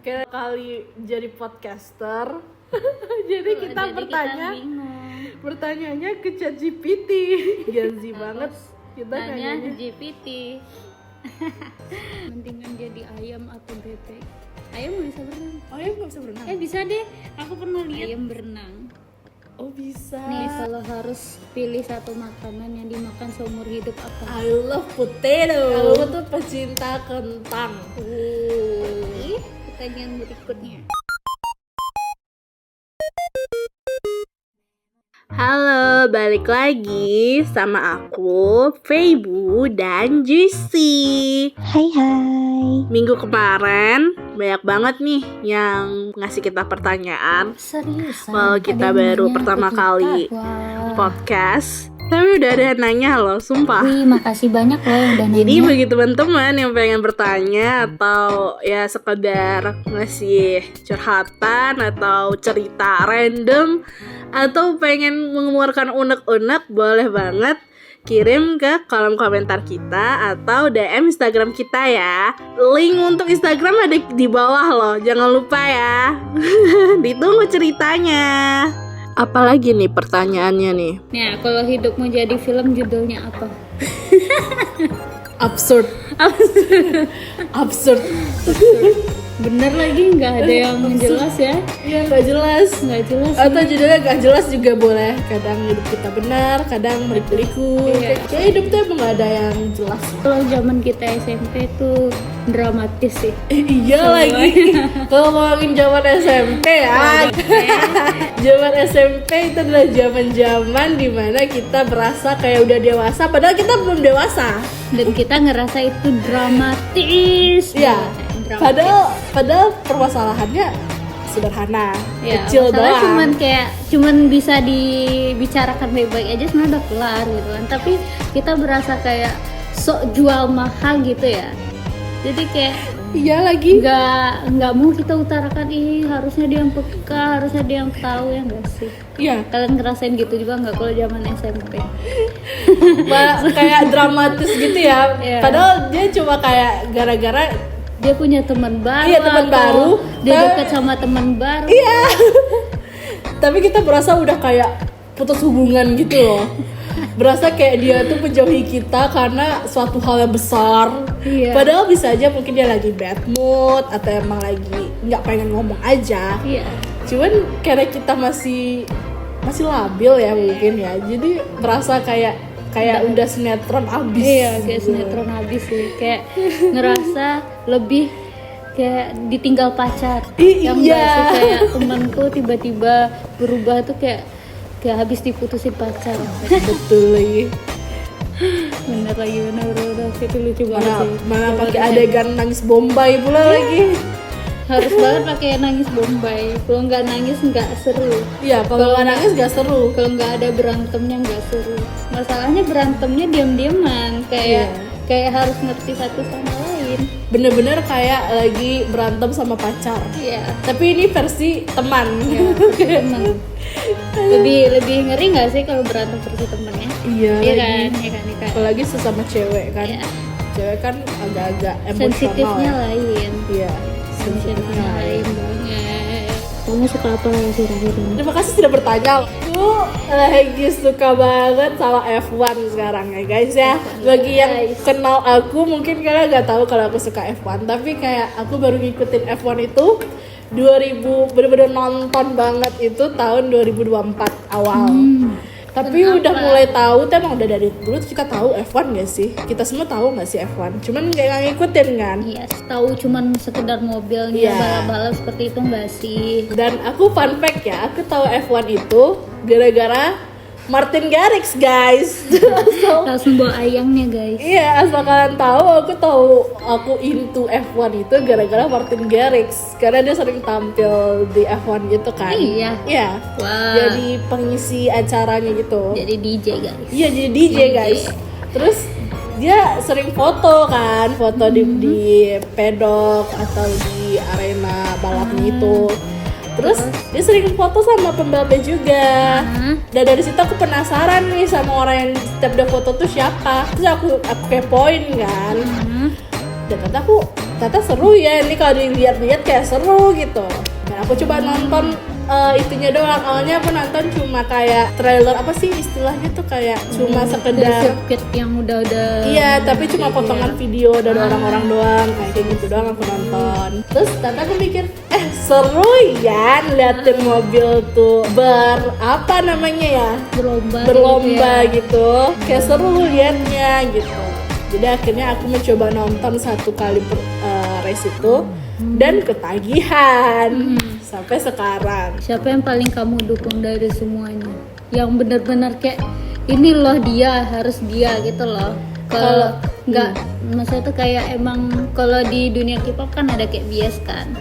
Kayak kali jadi podcaster. Jadi kita bertanyanya ke ChatGPT. Gen Z banget. Kita nanya GPT. Mendingan jadi ayam atau bebek? Ayam bisa berenang. Oh, ayam nggak bisa berenang? Bisa deh, aku pernah lihat ayam berenang. Oh, bisa. Nih, kalau harus pilih satu makanan yang dimakan seumur hidup apa? I love potato. Aku tuh pecinta kentang. Pertanyaan berikutnya. Halo, balik lagi sama aku, Feibu dan Juicy. Hai. Minggu kemarin banyak banget nih yang ngasih kita pertanyaan. Seriusan? Kalau kita baru pertama kali podcast, tapi udah ada yang nanya loh, sumpah. Wih, makasih banyak loh yang udah nanya. Jadi bagi teman-teman yang pengen bertanya atau ya sekedar ngasih curhatan atau cerita random atau pengen mengeluarkan unek-unek, boleh banget kirim ke kolom komentar kita atau DM Instagram kita ya. Link untuk Instagram ada di bawah loh, jangan lupa ya. Ditunggu ceritanya. Apalagi nih pertanyaannya nih? Nah, kalau hidupmu jadi film judulnya apa? Absurd. Bener lagi, nggak ada yang jelas ya? Iya, nggak jelas. Atau judulnya nggak jelas juga boleh. Kadang hidup kita benar, kadang meliku-liku. Iya. Kayak hidup tuh emang nggak ada yang jelas. Kalau zaman kita SMP tuh dramatis sih. Iya lagi. Kalau ngomongin zaman SMP ya. Zaman SMP itu adalah zaman dimana kita berasa kayak udah dewasa, padahal kita belum dewasa. Dan kita ngerasa itu dramatis. Iya. Padahal permasalahannya sederhana, ya, kecil doang. Cuman bisa dibicarakan baik-baik aja sebenarnya udah kelar gitu kan. Tapi kita berasa kayak sok jual mahal gitu ya. Jadi kayak iya lagi. Nggak mau kita utarakan, harusnya dia yang peka, harusnya dia yang tahu, ya nggak sih? Iya. Kalian ngerasain gitu juga nggak kalau zaman SMP? Kayak dramatis gitu ya. Iya. Padahal dia cuma kayak gara-gara dia punya teman baru. Iya, teman baru. Dia dekat sama teman baru. Iya. Tapi kita berasa udah kayak putus hubungan gitu loh. Berasa kayak dia tuh menjauhi kita karena suatu hal yang besar. Iya. Padahal bisa aja mungkin dia lagi bad mood atau emang lagi nggak pengen ngomong aja. Iya. Cuman karena kita masih labil ya mungkin ya. Jadi berasa kayak udah sinetron abis. Iya, kayak sinetron habis sih. Kayak ngerasa lebih kayak ditinggal pacar. Yang Iya. sih kayak temanku tiba-tiba berubah tuh kayak habis diputusin pacar. Betul lagi. Bener itu lucu banget sih. Mana pakai adegan nangis Bombay pula lagi. Harus banget pakai nangis Bombay. Kalau nggak nangis nggak seru. Iya, kalau nggak nangis nggak seru. Kalau nggak ada berantemnya nggak seru. Masalahnya berantemnya diam-diaman, kayak harus ngerti satu sama lain. Bener-bener kayak lagi berantem sama pacar. Iya. Tapi ini versi teman. Ya, teman. Lebih ngeri nggak sih kalau berantem versi temennya? Iya kan. Apalagi sesama cewek kan. Iya. Cewek kan agak-agak emosional. Sensitifnya ya. lain. Iya. Sensitifnya lain banget. Kamu suka apa sih terakhir ini? Terima kasih sudah bertanya. Aku lagi suka banget sama F1 sekarang ya guys ya. Bagi yang kenal aku mungkin kalian nggak tahu kalau aku suka F1, tapi kayak aku baru ngikutin F1 itu 2000, bener-bener nonton banget itu tahun 2024 awal. Tapi udah mulai tahu, tuh emang udah dari dulu tuh kita tahu F1 gak sih? Kita semua tahu gak sih F1? Cuman nggak ngikutin kan? Iya, tahu cuman sekedar mobilnya, Iya. balap-balap seperti itu nggak sih? Dan aku fun fact ya, aku tahu F1 itu gara-gara Martin Garrix guys. Langsung bawa ayangnya guys. Iya, asal kalian tahu aku into F1 itu gara-gara Martin Garrix. Karena dia sering tampil di F1 gitu kan. Iya. Iya. Wah. Jadi pengisi acaranya gitu. Jadi DJ guys. Iya, jadi DJ guys. Terus dia sering foto di pedok atau di arena balapnya itu. Terus dia sering foto sama pembalapnya juga. Dan dari situ aku penasaran nih sama orang yang setiap dia foto tuh siapa. Terus aku kepoin kan. Dan ternyata aku ternyata seru ya, ini kalau dilihat-lihat kayak seru gitu. Dan aku coba nonton itunya doang. Awalnya aku nonton cuma kayak trailer, apa sih istilahnya tuh, kayak cuma sekedar script yang udah iya, tapi cuma potongan video dari orang-orang doang, kayak gitu doang aku nonton. Terus ternyata aku mikir, seru ya liatin mobil tuh apa namanya ya, berlomba gitu. Kayak seru liatnya gitu. Jadi akhirnya aku mencoba nonton 1 kali race itu dan ketagihan sampai sekarang. Siapa yang paling kamu dukung dari semuanya? Yang benar-benar kayak ini loh dia, harus dia gitu loh. Kalau nggak, maksudnya tuh kayak emang kalau di dunia K-pop kan ada kayak bias kan.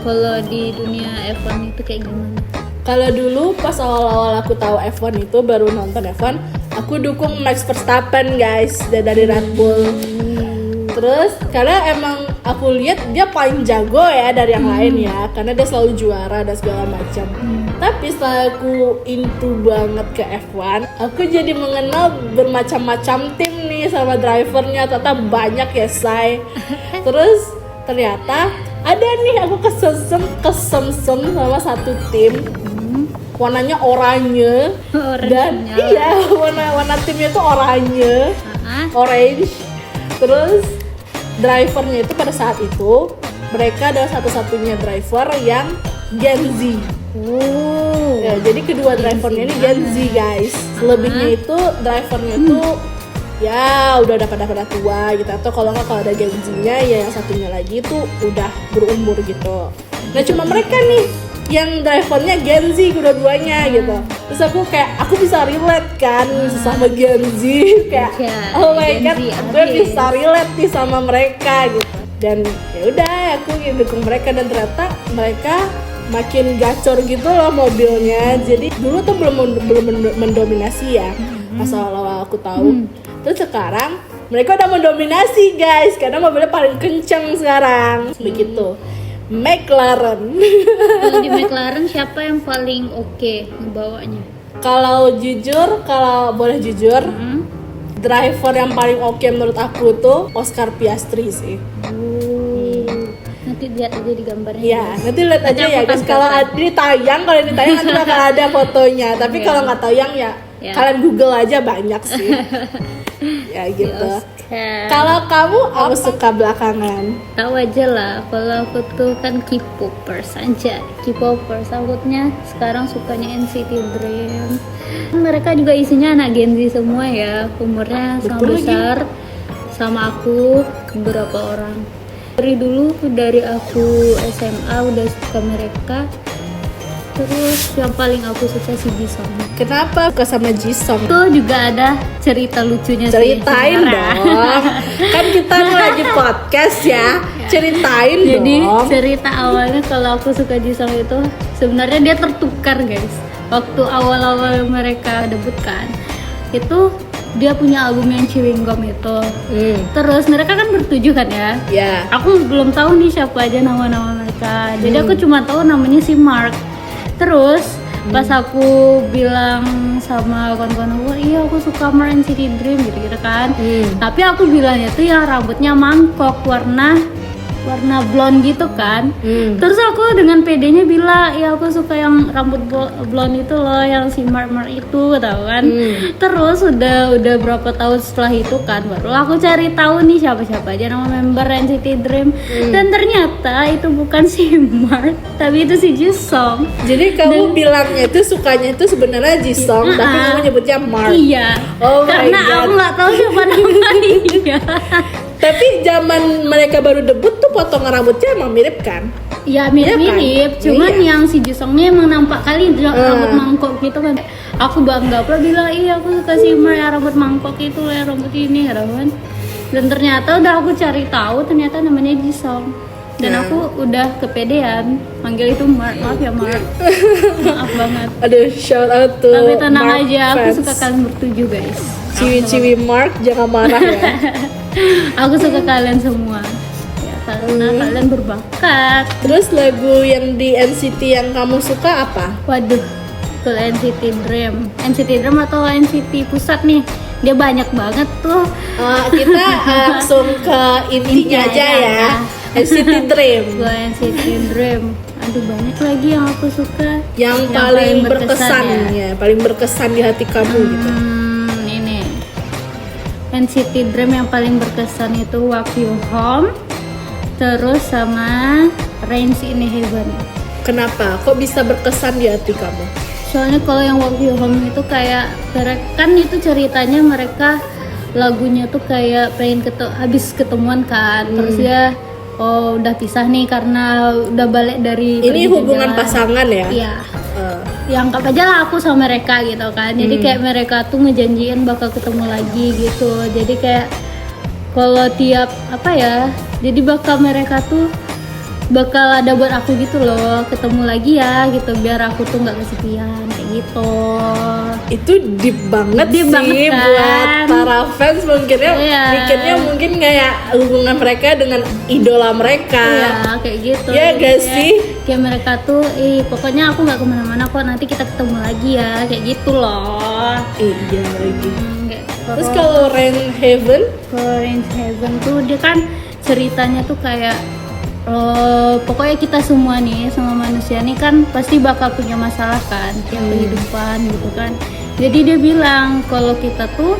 Kalau di dunia F1 itu kayak gimana? Kalau dulu pas awal-awal aku tahu F1 itu, baru nonton F1, aku dukung Max Verstappen guys, dari Red Bull. Terus karena emang aku lihat dia paling jago ya dari yang lain ya, karena dia selalu juara dan segala macam. Tapi setelah aku into banget ke F1, aku jadi mengenal bermacam-macam tim nih sama drivernya. Ternyata banyak ya, say. Terus ternyata ada nih aku kesemsem sama satu tim. Warnanya oranye. Dan iya, warna timnya itu oranye. Orange. Terus drivernya itu pada saat itu mereka adalah satu-satunya driver yang Gen Z. Ya, jadi kedua drivernya ini Gen Z guys. Lebihnya itu drivernya tuh ya udah pada tua gitu, atau kalau nggak, kalau ada Gen Z-nya ya yang satunya lagi itu udah berumur gitu. Nah cuma mereka nih yang drivernya Gen Z kedua-duanya gitu. Terus aku bisa relate kan sama Gen Z, kayak oh my god, gue bisa relate nih sama mereka gitu. Dan ya udah aku dukung mereka, dan ternyata mereka makin gacor gitu loh mobilnya. Jadi dulu tuh belum mendominasi ya pas awal-awal aku tahu. Terus sekarang mereka udah mendominasi guys, karena mobilnya paling kenceng sekarang. Begitu. McLaren. Kalau di McLaren siapa yang paling oke ngebawanya? Kalau boleh jujur, driver yang paling oke menurut aku tuh Oscar Piastri sih. Nanti lihat aja di gambarnya. Iya, nanti lihat aja ya guys. Kalau ini tayang nanti bakal ada fotonya. Tapi kalau nggak tayang ya kalian Google aja, banyak sih. Ya gitu. Kalau kamu apa suka belakangan? Tahu aja lah, kalau aku tuh kan K-popers aja. K-popers, takutnya sekarang sukanya NCT Dream. Mereka juga isinya anak Gen Z semua ya, umurnya sama besar sama aku beberapa orang. Dari aku SMA udah suka mereka. Terus yang paling aku suka si Jisung. Kenapa suka sama Jisung? Itu juga ada cerita lucunya. Ceritain dong. Kan kita lagi podcast ya. Ceritain dong. Jadi cerita awalnya kalau aku suka Jisung itu sebenarnya dia tertukar guys. Waktu awal-awal mereka debut kan, itu dia punya album yang Chewing Gum itu. Terus mereka kan bertujuh kan ya. Aku belum tahu nih siapa aja nama-nama mereka. Jadi aku cuma tahu namanya si Mark. Terus pas aku bilang sama kawan-kawan aku, iya aku suka Mark NCT Dream gitu kan. Tapi aku bilangnya tuh yang rambutnya mangkok, warna blonde gitu kan. Terus aku dengan pedenya bilang, ya aku suka yang rambut blonde itu loh, yang si Mark itu, tahu kan. Terus udah berapa tahun setelah itu kan, baru aku cari tahu nih siapa aja nama member NCT Dream. Dan ternyata itu bukan si Mark, tapi itu si Jisung. Jadi kamu bilangnya itu sukanya itu sebenarnya Jisung, tapi kamu nyebutnya Mark. Iya. Karena aku nggak tahu siapa namanya. Tapi zaman mereka baru debut tuh potongan rambutnya emang mirip kan? Ya mirip-mirip, cuman yang si Jisungnya emang nampak kali rambut mangkok gitu kan. Aku bangga pula bilang, iya aku suka si Mar ya rambut mangkok itu, ya rambut ini ya kan. Dan ternyata udah aku cari tahu ternyata namanya Jisung. Dan aku udah kepedean manggil itu Mark, maaf ya Mark. Maaf banget. Aduh, shout out to Tapi tenang Mark aja, fans. aku suka kalian bertujuh guys. Ciwi-ciwi Mark, jangan marah ya. Aku suka kalian semua ya, karena kalian berbakat. Terus lagu yang di NCT yang kamu suka apa? Waduh, ke NCT Dream atau NCT Pusat nih, dia banyak banget tuh. Kita langsung ke intinya aja ya. NCT Dream. Gua NCT Dream. Aduh, banyak lagi yang aku suka. Yang paling berkesan ya. paling berkesan di hati kamu gitu. Ini NCT Dream yang paling berkesan itu Walk You Home, terus sama Rain in Heaven. Kenapa? Kok bisa berkesan di hati kamu? Soalnya kalau yang Walk You Home itu kayak kan itu ceritanya mereka lagunya tuh kayak pengen habis ketemuan kan, terus ya udah pisah nih karena udah balik dari ini hubungan jalan. Pasangan ya? Iya. Ya anggap aja lah aku sama mereka gitu kan. Jadi kayak mereka tuh ngejanjiin bakal ketemu lagi gitu. Jadi kayak kalau tiap jadi bakal mereka tuh bakal ada buat aku gitu loh, ketemu lagi ya gitu, biar aku tuh nggak kesepian kayak gitu. Itu deep banget Deep sih banget kan? Buat para fans mikirnya mungkin kayak hubungan mereka dengan idola mereka. Iya kayak gitu. Ya gak sih? Kayak mereka tuh pokoknya aku nggak kemana-mana kok, nanti kita ketemu lagi ya kayak gitu loh. Iya lagi. Terus Terus kalau Rain Heaven tuh dia kan ceritanya tuh kayak pokoknya kita semua nih, semua manusia nih kan pasti bakal punya masalah kan, yang kehidupan gitu kan. Jadi dia bilang kalau kita tuh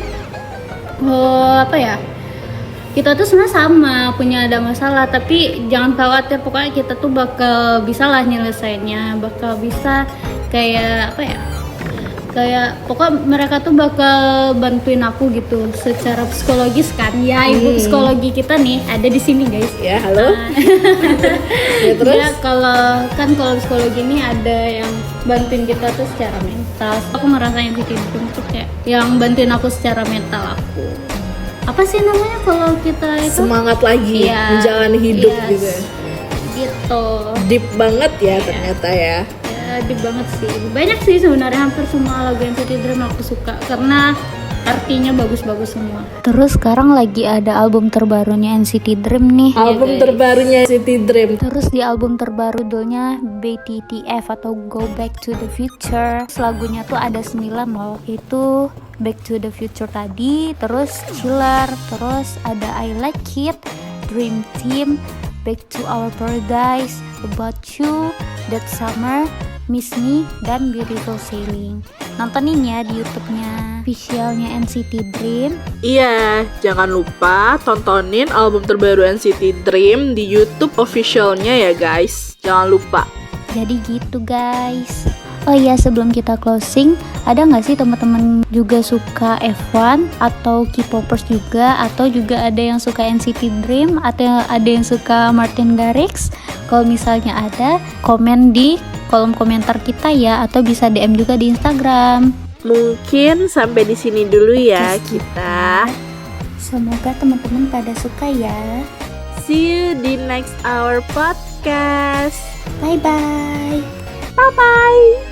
kita tuh sebenarnya sama punya ada masalah, tapi jangan khawatir, pokoknya kita tuh bakal bisa lah nyelesainnya, bakal bisa kayak pokoknya mereka tuh bakal bantuin aku gitu secara psikologis kan ya. Ibu psikologi kita nih ada di sini guys ya. Halo. Ya, terus ya, kalau psikologi ini ada yang bantuin kita tuh secara mental. Aku ngerasain bikin tuh kayak yang bantuin aku secara mental aku. Apa sih namanya kalau kita itu semangat lagi menjalani hidup gitu. Gitu. Deep banget ya ternyata ya. Deep banget sih. Banyak sih sebenarnya, hampir semua lagu NCT Dream aku suka karena artinya bagus-bagus semua. Terus sekarang lagi ada album terbarunya NCT Dream nih. Album terbarunya NCT Dream. Terus di album terbaru judulnya BTTF atau Go Back to the Future. Lagunya tuh ada 9 loh. Itu Back to the Future tadi, terus Chiller, terus ada I Like It, Dream Team, Back to Our Paradise, About You, That Summer, Miss Me, dan Beautiful Sailing. Nontonin ya di YouTube-nya officialnya NCT Dream. Iya, jangan lupa tontonin album terbaru NCT Dream di YouTube officialnya ya guys. Jangan lupa. Jadi gitu guys. Oh iya, sebelum kita closing, ada nggak sih teman-teman juga suka F1 atau K-popers juga, atau juga ada yang suka NCT Dream, atau ada yang suka Martin Garrix? Kalau misalnya ada, komen di kolom komentar kita ya, atau bisa DM juga di Instagram. Mungkin sampai di sini dulu ya kita. Semoga teman-teman pada suka ya. See you di next hour podcast. Bye bye. Bye bye.